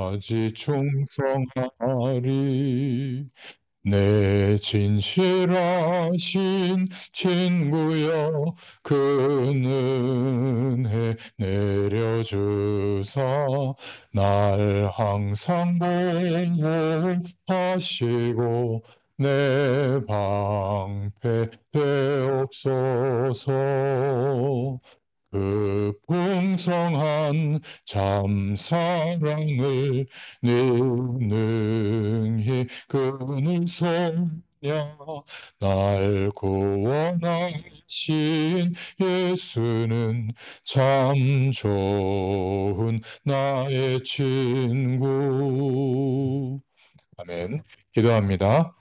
끝까지 충성하리. 내 진실하신 친구여, 그 은혜 내려주사 날 항상 보호하시고 내 방패 되옵소서. 그 풍성한 참사랑을 능히 그누서냐, 날 구원하신 예수는 참 좋은 나의 친구. 아멘. 기도합니다.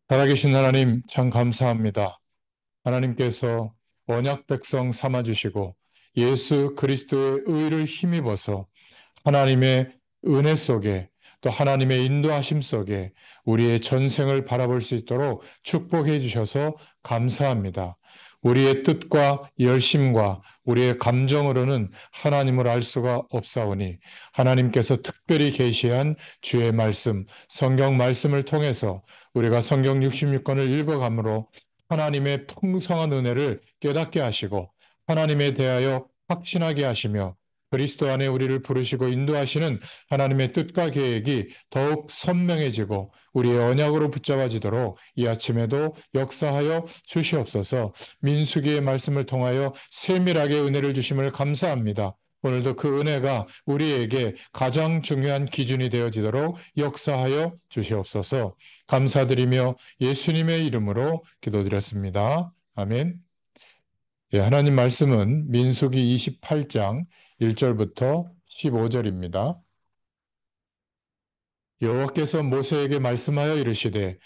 살아계신 하나님, 참 감사합니다. 하나님께서 언약 백성 삼아주시고 예수 그리스도의 의를 힘입어서 하나님의 은혜 속에, 또 하나님의 인도하심 속에 우리의 전생을 바라볼 수 있도록 축복해 주셔서 감사합니다. 우리의 뜻과 열심과 우리의 감정으로는 하나님을 알 수가 없사오니 하나님께서 특별히 계시한 주의 말씀, 성경 말씀을 통해서 우리가 성경 66권을 읽어감으로 하나님의 풍성한 은혜를 깨닫게 하시고 하나님에 대하여 확신하게 하시며 그리스도 안에 우리를 부르시고 인도하시는 하나님의 뜻과 계획이 더욱 선명해지고 우리의 언약으로 붙잡아지도록 이 아침에도 역사하여 주시옵소서. 민수기의 말씀을 통하여 세밀하게 은혜를 주심을 감사합니다. 오늘도 그 은혜가 우리에게 가장 중요한 기준이 되어지도록 역사하여 주시옵소서. 감사드리며 예수님의 이름으로 기도드렸습니다. 아멘. 예, 하나님 말씀은 민수기 28장 1절부터 15절입니다. 여호와께서 모세에게 말씀하여 이르시되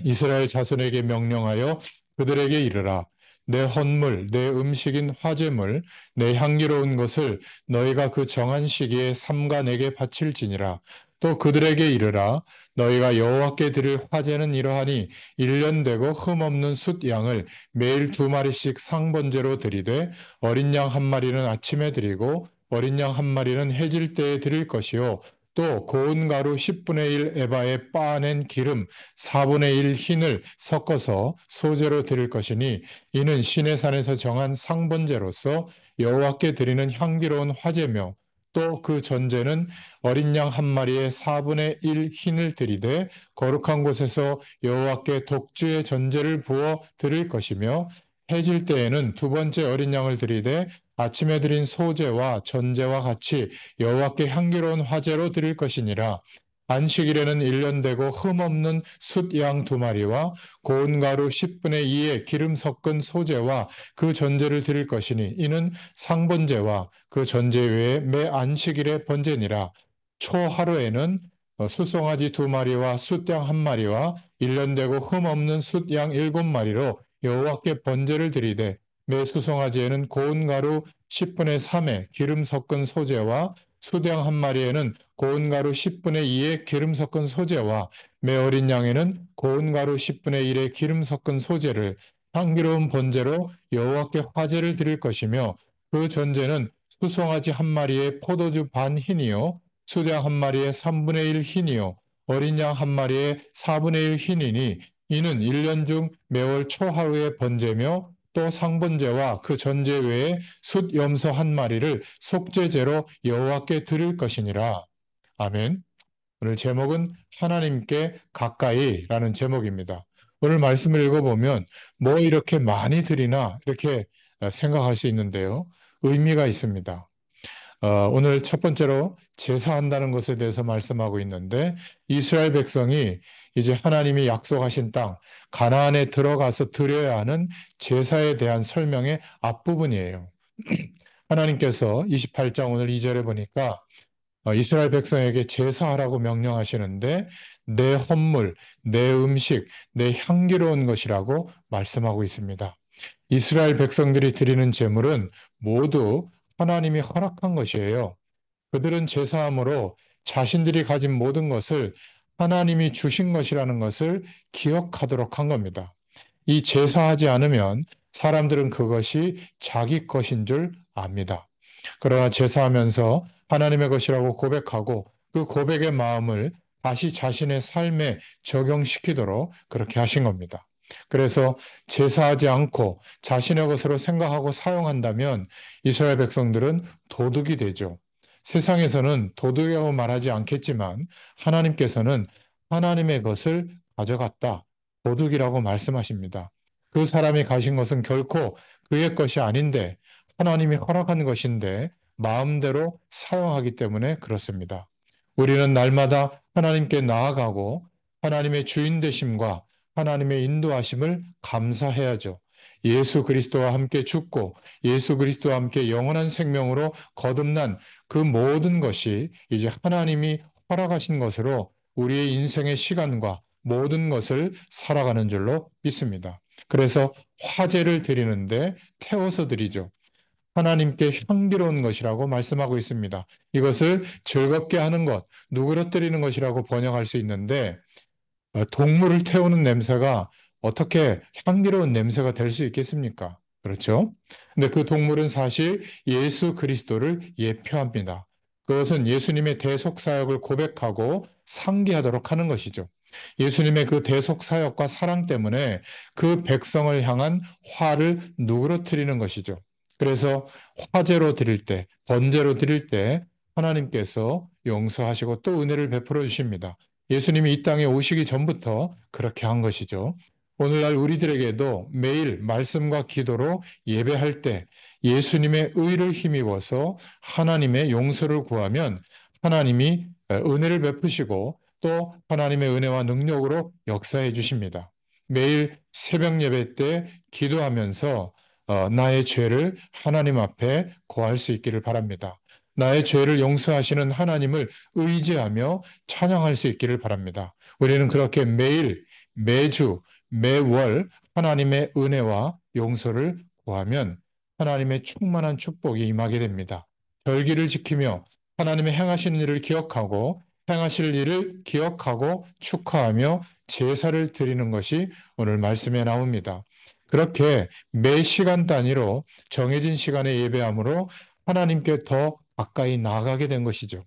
이스라엘 자손에게 명령하여 그들에게 이르라. 내 헌물, 내 음식인 화제물, 내 향기로운 것을 너희가 그 정한 시기에 삼가 내게 바칠지니라. 또 그들에게 이르라. 너희가 여호와께 드릴 화제는 이러하니 1년 되고 흠없는 숫 양을 매일 2마리씩 상번제로 드리되 어린 양 한 마리는 아침에 드리고 어린 양 한 마리는 해질 때에 드릴 것이요 또 고운 가루 10분의 1 에바에 빻아낸 기름 4분의 1 흰을 섞어서 소제로 드릴 것이니 이는 시내 산에서 정한 상번제로서 여호와께 드리는 향기로운 화제며 또 그 전제는 어린 양 한 마리에 4분의 1 흰을 드리되 거룩한 곳에서 여호와께 독주의 전제를 부어 드릴 것이며 해질 때에는 두 번째 어린 양을 드리되 아침에 드린 소제와 전제와 같이 여호와께 향기로운 화제로 드릴 것이니라. 안식일에는 1년 되고 흠없는 숫 양 2마리와 고운 가루 10분의 2의 기름 섞은 소제와 그 전제를 드릴 것이니 이는 상번제와 그 전제 외에 매 안식일의 번제니라. 초하루에는 숫송아지 2마리와 숫양 1마리와 1년 되고 흠없는 숫양 7마리로 여호와께 번제를 드리되 매 수송아지에는 고운 가루 10분의 3의 기름 섞은 소제와 수양 한 마리에는 고운 가루 10분의 2의 기름 섞은 소제와 매 어린 양에는 고운 가루 10분의 1의 기름 섞은 소제를 향기로운 번제로 여호와께 화제를 드릴 것이며 그 전제는 수송아지 한 마리에 포도주 반 흰이요 수양 한 마리에 3분의 1 흰이요 어린 양 한 마리에 4분의 1 흰이니 이는 1년 중 매월 초하루의 번제며 또 상번제와 그 전제 외에 숫 염소 한 마리를 속죄제로 여호와께 드릴 것이니라. 아멘. 오늘 제목은 하나님께 가까이라는 제목입니다. 오늘 말씀을 읽어보면 뭐 이렇게 많이 드리나 이렇게 생각할 수 있는데요. 의미가 있습니다. 오늘 첫 번째로 제사한다는 것에 대해서 말씀하고 있는데 이스라엘 백성이 이제 하나님이 약속하신 땅 가나안에 들어가서 드려야 하는 제사에 대한 설명의 앞부분이에요. 하나님께서 28장 오늘 2절에 보니까 이스라엘 백성에게 제사하라고 명령하시는데 내 헌물, 내 음식, 내 향기로운 것이라고 말씀하고 있습니다. 이스라엘 백성들이 드리는 제물은 모두 하나님이 허락한 것이에요. 그들은 제사함으로 자신들이 가진 모든 것을 하나님이 주신 것이라는 것을 기억하도록 한 겁니다. 이 제사하지 않으면 사람들은 그것이 자기 것인 줄 압니다. 그러나 제사하면서 하나님의 것이라고 고백하고 그 고백의 마음을 다시 자신의 삶에 적용시키도록 그렇게 하신 겁니다. 그래서 제사하지 않고 자신의 것으로 생각하고 사용한다면 이스라엘 백성들은 도둑이 되죠. 세상에서는 도둑이라고 말하지 않겠지만 하나님께서는 하나님의 것을 가져갔다. 도둑이라고 말씀하십니다. 그 사람이 가진 것은 결코 그의 것이 아닌데 하나님이 허락한 것인데 마음대로 사용하기 때문에 그렇습니다. 우리는 날마다 하나님께 나아가고 하나님의 주인 되심과 하나님의 인도하심을 감사해야죠. 예수 그리스도와 함께 죽고 예수 그리스도와 함께 영원한 생명으로 거듭난 그 모든 것이 이제 하나님이 허락하신 것으로 우리의 인생의 시간과 모든 것을 살아가는 줄로 믿습니다. 그래서 화제를 드리는데 태워서 드리죠. 하나님께 향기로운 것이라고 말씀하고 있습니다. 이것을 즐겁게 하는 것, 누그러뜨리는 것이라고 번역할 수 있는데 동물을 태우는 냄새가 어떻게 향기로운 냄새가 될 수 있겠습니까? 그렇죠? 근데 그 동물은 사실 예수 그리스도를 예표합니다. 그것은 예수님의 대속 사역을 고백하고 상기하도록 하는 것이죠. 예수님의 그 대속 사역과 사랑 때문에 그 백성을 향한 화를 누그러뜨리는 것이죠. 그래서 화제로 드릴 때, 번제로 드릴 때 하나님께서 용서하시고 또 은혜를 베풀어 주십니다. 예수님이 이 땅에 오시기 전부터 그렇게 한 것이죠. 오늘날 우리들에게도 매일 말씀과 기도로 예배할 때 예수님의 의를 힘입어서 하나님의 용서를 구하면 하나님이 은혜를 베푸시고 또 하나님의 은혜와 능력으로 역사해 주십니다. 매일 새벽 예배 때 기도하면서 나의 죄를 하나님 앞에 고할 수 있기를 바랍니다. 나의 죄를 용서하시는 하나님을 의지하며 찬양할 수 있기를 바랍니다. 우리는 그렇게 매일, 매주, 매월 하나님의 은혜와 용서를 구하면 하나님의 충만한 축복이 임하게 됩니다. 절기를 지키며 하나님의 행하시는 일을 기억하고 행하실 일을 기억하고 축하하며 제사를 드리는 것이 오늘 말씀에 나옵니다. 그렇게 매 시간 단위로 정해진 시간에 예배함으로 하나님께 더 가까이 나아가게 된 것이죠.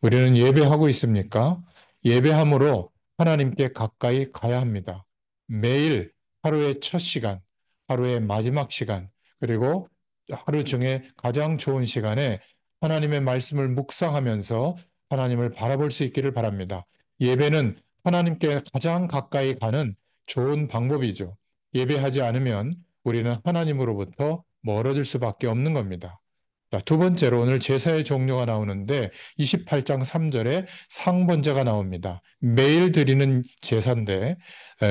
우리는 예배하고 있습니까? 예배함으로 하나님께 가까이 가야 합니다. 매일 하루의 첫 시간, 하루의 마지막 시간, 그리고 하루 중에 가장 좋은 시간에 하나님의 말씀을 묵상하면서 하나님을 바라볼 수 있기를 바랍니다. 예배는 하나님께 가장 가까이 가는 좋은 방법이죠. 예배하지 않으면 우리는 하나님으로부터 멀어질 수밖에 없는 겁니다. 자, 두 번째로 오늘 제사의 종류가 나오는데 28장 3절에 상번제가 나옵니다. 매일 드리는 제사인데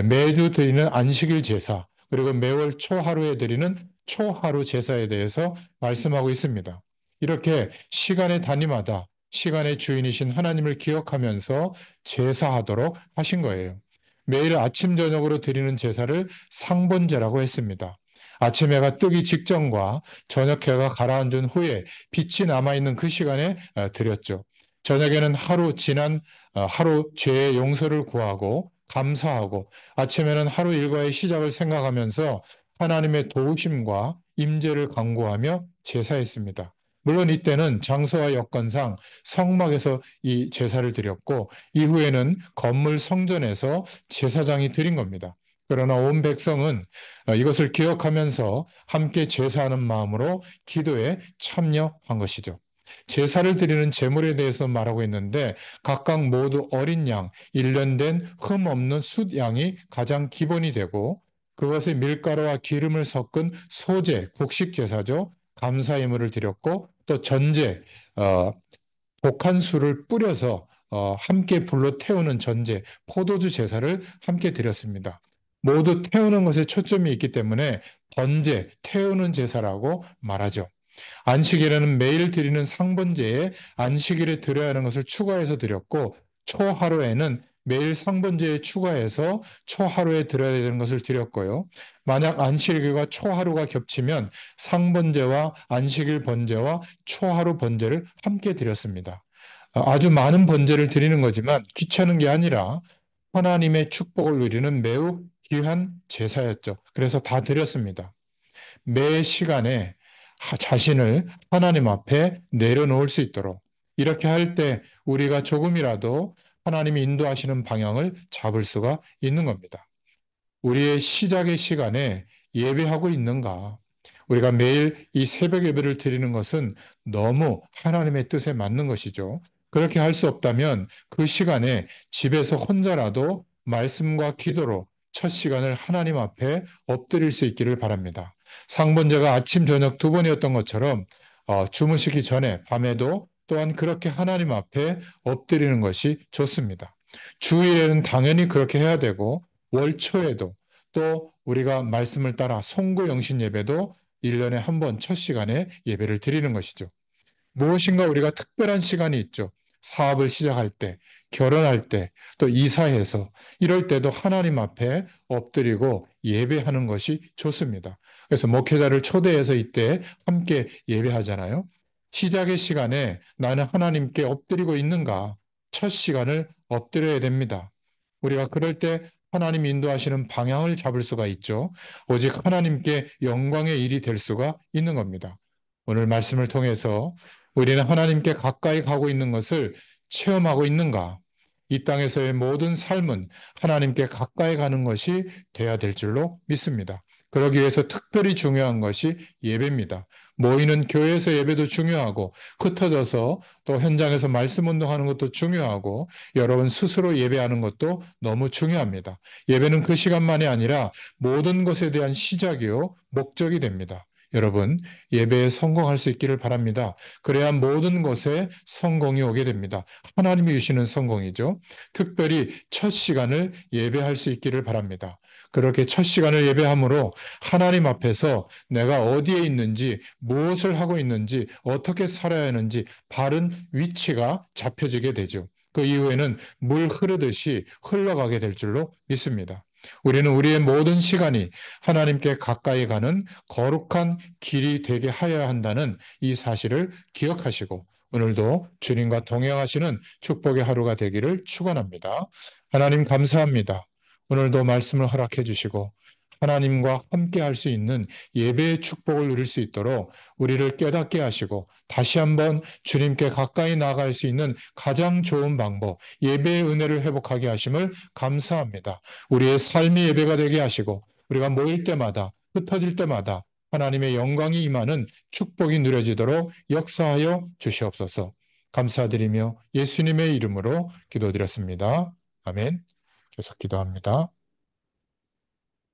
매주 드리는 안식일 제사 그리고 매월 초하루에 드리는 초하루 제사에 대해서 말씀하고 있습니다. 이렇게 시간의 단위마다 시간의 주인이신 하나님을 기억하면서 제사하도록 하신 거예요. 매일 아침 저녁으로 드리는 제사를 상번제라고 했습니다. 아침 해가 뜨기 직전과 저녁 해가 가라앉은 후에 빛이 남아있는 그 시간에 드렸죠. 저녁에는 하루 지난 하루 죄의 용서를 구하고 감사하고 아침에는 하루 일과의 시작을 생각하면서 하나님의 도우심과 임재를 간구하며 제사했습니다. 물론 이때는 장소와 여건상 성막에서 이 제사를 드렸고 이후에는 건물 성전에서 제사장이 드린 겁니다. 그러나 온 백성은 이것을 기억하면서 함께 제사하는 마음으로 기도에 참여한 것이죠. 제사를 드리는 제물에 대해서 말하고 있는데 각각 모두 어린 양, 1년 된 흠 없는 숫양이 가장 기본이 되고 그것에 밀가루와 기름을 섞은 소제, 곡식 제사죠. 감사 예물을 드렸고 또 전제, 독한 술을 뿌려서 함께 불로 태우는 전제, 포도주 제사를 함께 드렸습니다. 모두 태우는 것에 초점이 있기 때문에 번제, 태우는 제사라고 말하죠. 안식일에는 매일 드리는 상번제에 안식일에 드려야 하는 것을 추가해서 드렸고 초하루에는 매일 상번제에 추가해서 초하루에 드려야 되는 것을 드렸고요. 만약 안식일과 초하루가 겹치면 상번제와 안식일 번제와 초하루 번제를 함께 드렸습니다. 아주 많은 번제를 드리는 거지만 귀찮은 게 아니라 하나님의 축복을 누리는 매우 귀한 제사였죠. 그래서 다 드렸습니다. 매 시간에 자신을 하나님 앞에 내려놓을 수 있도록 이렇게 할 때 우리가 조금이라도 하나님이 인도하시는 방향을 잡을 수가 있는 겁니다. 우리의 시작의 시간에 예배하고 있는가? 우리가 매일 이 새벽 예배를 드리는 것은 너무 하나님의 뜻에 맞는 것이죠. 그렇게 할 수 없다면 그 시간에 집에서 혼자라도 말씀과 기도로 첫 시간을 하나님 앞에 엎드릴 수 있기를 바랍니다. 상번제가 아침, 저녁 두 번이었던 것처럼 주무시기 전에 밤에도 또한 그렇게 하나님 앞에 엎드리는 것이 좋습니다. 주일에는 당연히 그렇게 해야 되고 월초에도 또 우리가 말씀을 따라 송구영신 예배도 1년에 한 번 첫 시간에 예배를 드리는 것이죠. 무엇인가 우리가 특별한 시간이 있죠. 사업을 시작할 때, 결혼할 때, 또 이사해서 이럴 때도 하나님 앞에 엎드리고 예배하는 것이 좋습니다. 그래서 목회자를 초대해서 이때 함께 예배하잖아요. 시작의 시간에 나는 하나님께 엎드리고 있는가? 첫 시간을 엎드려야 됩니다. 우리가 그럴 때 하나님 인도하시는 방향을 잡을 수가 있죠. 오직 하나님께 영광의 일이 될 수가 있는 겁니다. 오늘 말씀을 통해서 우리는 하나님께 가까이 가고 있는 것을 체험하고 있는가? 이 땅에서의 모든 삶은 하나님께 가까이 가는 것이 돼야 될 줄로 믿습니다. 그러기 위해서 특별히 중요한 것이 예배입니다. 모이는 교회에서 예배도 중요하고 흩어져서 또 현장에서 말씀 운동하는 것도 중요하고 여러분 스스로 예배하는 것도 너무 중요합니다. 예배는 그 시간만이 아니라 모든 것에 대한 시작이요 목적이 됩니다. 여러분, 예배에 성공할 수 있기를 바랍니다. 그래야 모든 것에 성공이 오게 됩니다. 하나님이 주시는 성공이죠. 특별히 첫 시간을 예배할 수 있기를 바랍니다. 그렇게 첫 시간을 예배함으로 하나님 앞에서 내가 어디에 있는지, 무엇을 하고 있는지, 어떻게 살아야 하는지 바른 위치가 잡혀지게 되죠. 그 이후에는 물 흐르듯이 흘러가게 될 줄로 믿습니다. 우리는 우리의 모든 시간이 하나님께 가까이 가는 거룩한 길이 되게 하여야 한다는 이 사실을 기억하시고 오늘도 주님과 동행하시는 축복의 하루가 되기를 축원합니다. 하나님 감사합니다. 오늘도 말씀을 허락해 주시고 하나님과 함께 할 수 있는 예배의 축복을 누릴 수 있도록 우리를 깨닫게 하시고 다시 한번 주님께 가까이 나아갈 수 있는 가장 좋은 방법, 예배의 은혜를 회복하게 하심을 감사합니다. 우리의 삶이 예배가 되게 하시고 우리가 모일 때마다 흩어질 때마다 하나님의 영광이 임하는 축복이 누려지도록 역사하여 주시옵소서. 감사드리며 예수님의 이름으로 기도드렸습니다. 아멘. 계속 기도합니다.